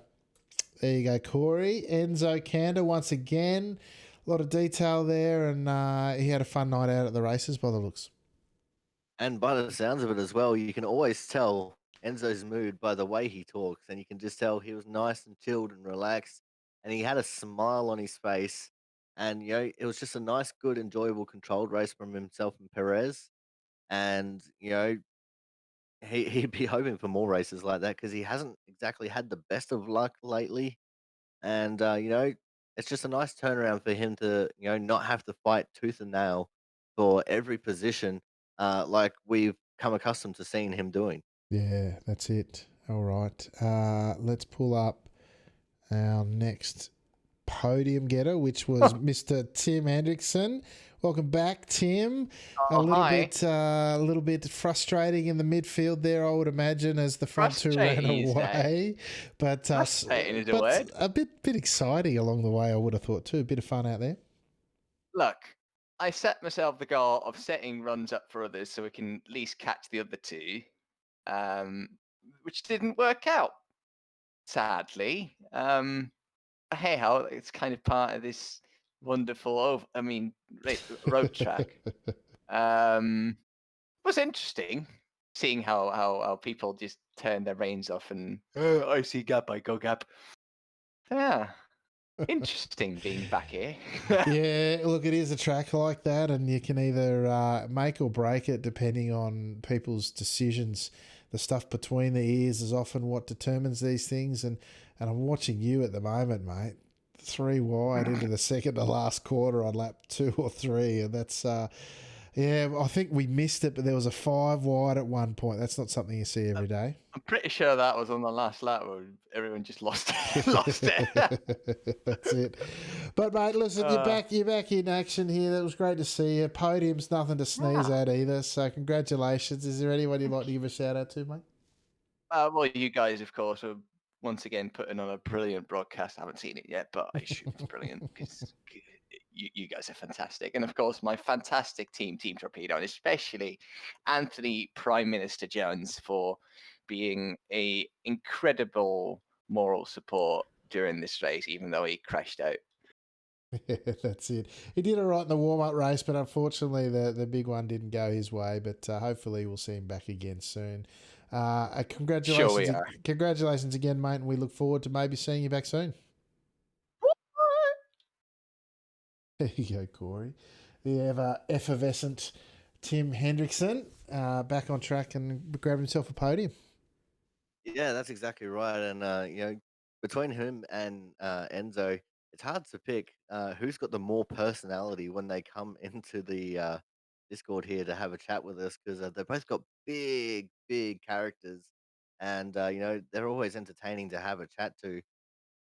There you go, Corey. Enzo Kander once again. A lot of detail there, and he had a fun night out at the races by the looks. And by the sounds of it as well, you can always tell Enzo's mood by the way he talks, and you can just tell he was nice and chilled and relaxed, and he had a smile on his face, and it was just a nice, good, enjoyable, controlled race from himself and Perez, and he'd be hoping for more races like that because he hasn't exactly had the best of luck lately, and it's just a nice turnaround for him to not have to fight tooth and nail for every position like we've come accustomed to seeing him doing. Yeah, that's it. All right. Let's pull up our next podium getter, which was Mr. Tim Hendrickson. Welcome back, Tim. A little bit frustrating in the midfield there, I would imagine, as the front two ran away. But a bit exciting along the way, I would have thought too. A bit of fun out there. Look, I set myself the goal of setting runs up for others so we can at least catch the other two, which didn't work out, sadly. Hey, how it's kind of part of this wonderful, road track. It was interesting seeing how people just turn their reins off and I see gap, I go gap. Yeah. Interesting being back here. Yeah, look, it is a track like that, and you can either make or break it depending on people's decisions. The stuff between the ears is often what determines these things, and I'm watching you at the moment, mate. 3 wide into the second to last quarter on lap 2 or 3, and that's yeah, I think we missed it, but there was a 5 wide at one point. That's not something you see every day. I'm pretty sure that was on the last lap where everyone just lost it. That's it. But mate, listen, you're back in action here. That was great to see you. Podium's nothing to sneeze at either. So congratulations. Is there anyone you'd like to give a shout out to, mate? Well, you guys, of course, are once again putting on a brilliant broadcast. I haven't seen it yet, but I assume it's brilliant because you guys are fantastic. And of course, my fantastic team, Team Torpedo, and especially Anthony Prime Minister Jones for being a incredible moral support during this race, even though he crashed out. Yeah, that's it. He did all right in the warm-up race, but unfortunately the big one didn't go his way. But hopefully we'll see him back again soon. Congratulations, Sure we are. Congratulations again, mate, and we look forward to maybe seeing you back soon. There you go, Corey. The ever effervescent Tim Hendrickson back on track and grabbed himself a podium. Yeah, that's exactly right. And between him and Enzo, it's hard to pick who's got the more personality when they come into the Discord here to have a chat with us because they've both got big, big characters, and they're always entertaining to have a chat to.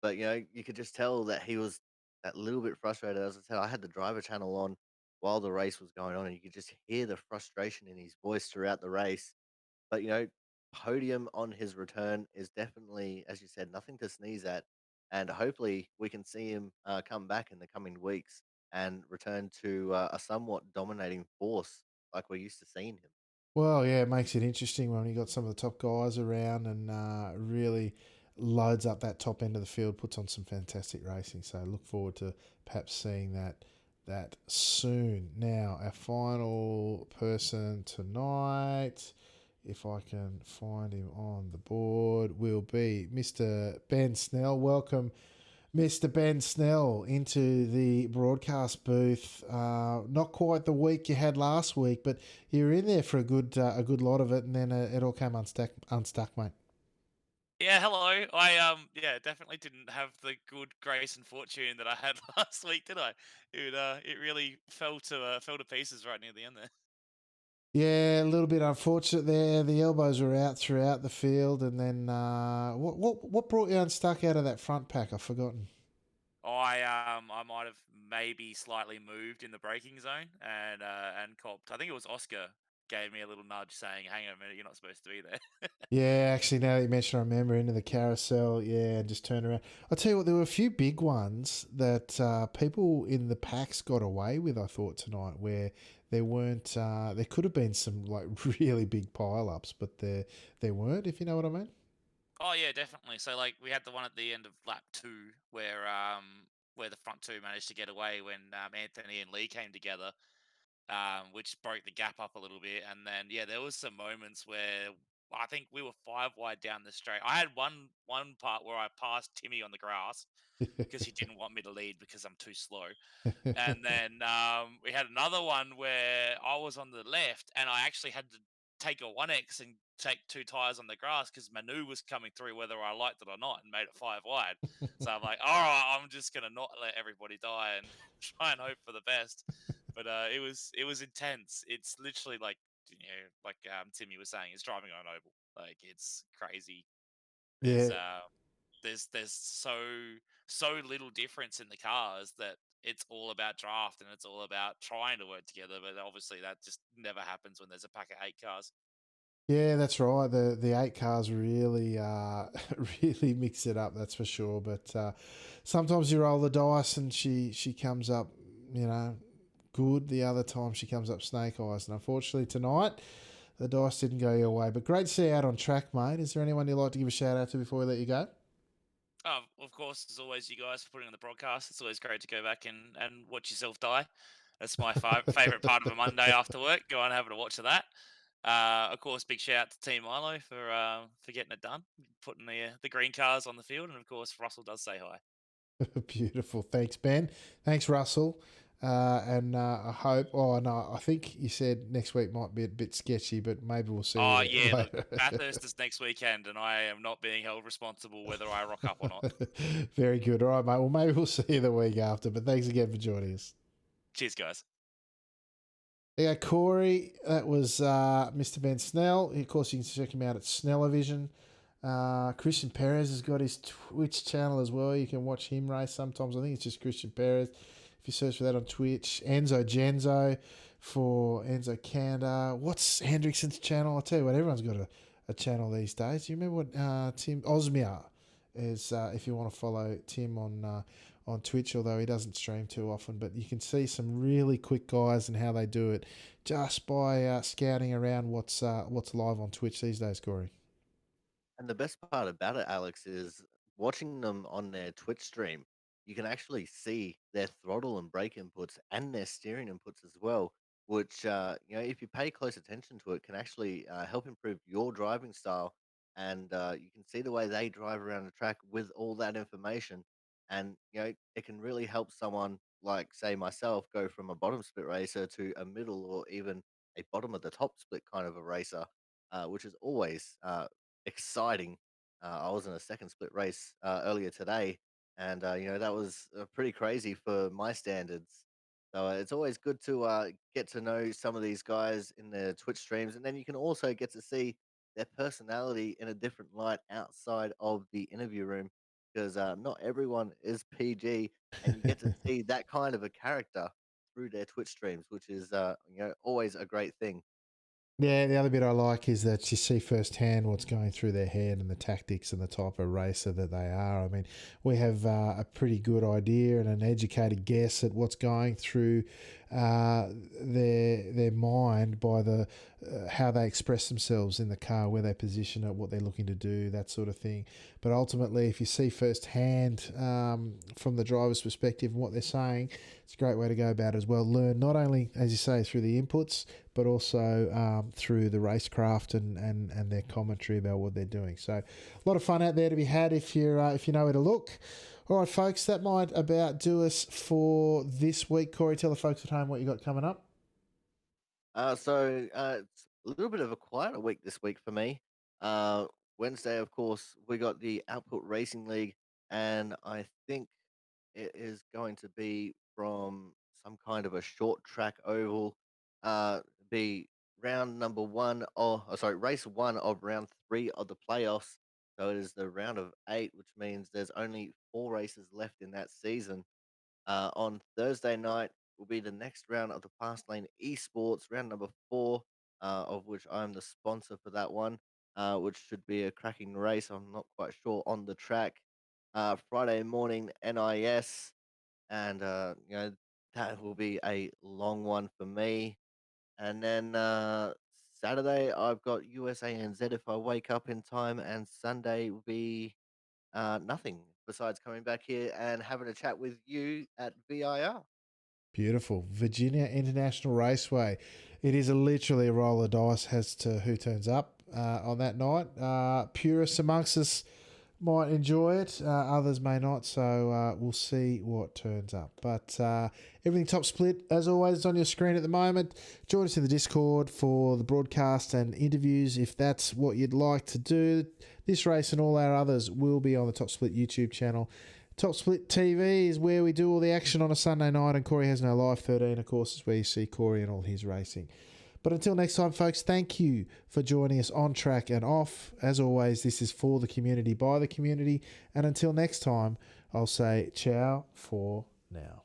But you could just tell that he was that little bit frustrated. As I said, I had the driver channel on while the race was going on, and you could just hear the frustration in his voice throughout the race. But podium on his return is definitely, as you said, nothing to sneeze at. And hopefully, we can see him come back in the coming weeks and return to a somewhat dominating force like we're used to seeing him. Well, yeah, it makes it interesting when you got some of the top guys around and really loads up that top end of the field, puts on some fantastic racing. So look forward to perhaps seeing that soon. Now, our final person tonight, if I can find him on the board, will be Mr. Ben Snell. Welcome, Mr. Ben Snell, into the broadcast booth. Not quite the week you had last week, but you were in there for a good lot of it, and then it all came unstuck, mate. Yeah, hello. I definitely didn't have the good grace and fortune that I had last week, did I? It really fell to pieces right near the end there. Yeah, a little bit unfortunate there. The elbows were out throughout the field, and then what brought you unstuck out of that front pack? I've forgotten. I might have maybe slightly moved in the braking zone and copped. I think it was Oscar gave me a little nudge saying, "Hang on a minute, you're not supposed to be there." Yeah, actually, now that you mention, I remember into the carousel. Yeah, and just turn around. I'll tell you what, there were a few big ones that people in the packs got away with. I thought tonight, where there weren't, there could have been some like really big pile-ups, but there weren't. If you know what I mean. Oh yeah, definitely. So like we had the one at the end of lap 2 where the front two managed to get away when Anthony and Lee came together, which broke the gap up a little bit. And then yeah, there was some moments where I think we were 5 wide down the straight. I had one part where I passed Timmy on the grass because he didn't want me to lead because I'm too slow. And then we had another one where I was on the left and I actually had to take a 1X and take 2 tyres on the grass because Manu was coming through whether I liked it or not and made it 5 wide. So I'm like, all right, I'm just going to not let everybody die and try and hope for the best. But it was intense. It's literally like, Timmy was saying, it's driving on an oval. Like, it's crazy. There's, Yeah. there's so little difference in the cars that it's all about draft and it's all about trying to work together. But obviously that just never happens when there's a pack of 8 cars. Yeah, that's right. The 8 cars really really mix it up, that's for sure. But sometimes you roll the dice and she comes up, good. The other time she comes up snake eyes. And unfortunately tonight the dice didn't go your way. But great to see you out on track, mate. Is there anyone you'd like to give a shout out to before we let you go? Of course, as always, you guys for putting on the broadcast. It's always great to go back and watch yourself die. That's my favourite part of a Monday after work. Go and have a watch of that. Of course, big shout out to Team Milo for getting it done, putting the green cars on the field, and of course Russell does say hi. Beautiful. Thanks, Ben. Thanks, Russell. And I hope. Oh no, I think you said next week might be a bit sketchy, but maybe we'll see. Oh you yeah, later. look, Bathurst is next weekend, and I am not being held responsible whether I rock up or not. Very good. All right, mate. Well, maybe we'll see you the week after. But thanks again for joining us. Cheers, guys. Yeah, Corey, that was Mr. Ben Snell. Of course, you can check him out at Snellivision. Christian Perez has got his Twitch channel as well. You can watch him race sometimes. I think it's just Christian Perez. If you search for that on Twitch. Enzo Genzo for Enzo Kanda. What's Hendrickson's channel? I'll tell you what, everyone's got a channel these days. Do you remember what Tim Osmia is if you want to follow Tim on Twitch, although he doesn't stream too often, but you can see some really quick guys and how they do it just by scouting around what's live on Twitch these days, Corey. And the best part about it, Alex, is watching them on their Twitch stream. You can actually see their throttle and brake inputs and their steering inputs as well, which if you pay close attention to it, can actually help improve your driving style. And you can see the way they drive around the track with all that information, and it can really help someone like, say, myself, go from a bottom split racer to a middle or even a bottom of the top split kind of a racer, which is always exciting. I was in a second split race earlier today, and that was pretty crazy for my standards. So it's always good to get to know some of these guys in their Twitch streams, and then you can also get to see their personality in a different light outside of the interview room, because not everyone is PG, and you get to see that kind of a character through their Twitch streams, which is always a great thing. Yeah, the other bit I like is that you see firsthand what's going through their head and the tactics and the type of racer that they are. I mean, we have a pretty good idea and an educated guess at what's going through their mind by the how they express themselves in the car, where they position it, what they're looking to do, that sort of thing. But ultimately, if you see firsthand from the driver's perspective and what they're saying, it's a great way to go about it as well. Learn not only, as you say, through the inputs, but also through the racecraft and their commentary about what they're doing. So a lot of fun out there to be had if you know where to look. All right, folks, that might about do us for this week. Corey, tell the folks at home what you got coming up. So it's a little bit of a quieter week this week for me. Wednesday, of course, we got the Output Racing League, and I think it is going to be from some kind of a short track oval. Be round number one, race one of round three of the playoffs. So it is the round of 8, which means there's only 4 races left in that season. On Thursday night will be the next round of the Fast Lane Esports, round number 4, of which I'm the sponsor for that one, which should be a cracking race. I'm not quite sure on the track. Friday morning NIS, and that will be a long one for me. And then Saturday I've got USA and Z if I wake up in time, and Sunday will be nothing besides coming back here and having a chat with you at VIR. Beautiful. Virginia International Raceway. It is literally a roll of dice as to who turns up on that night. Purists amongst us might enjoy it. Others may not. So we'll see what turns up. But everything top split, as always, is on your screen at the moment. Join us in the Discord for the broadcast and interviews if that's what you'd like to do. This race and all our others will be on the Top Split YouTube channel. Top Split TV is where we do all the action on a Sunday night, and Corey Has No Life 13, of course, is where you see Corey and all his racing. But until next time, folks, thank you for joining us on track and off. As always, this is for the community, by the community. And until next time, I'll say ciao for now.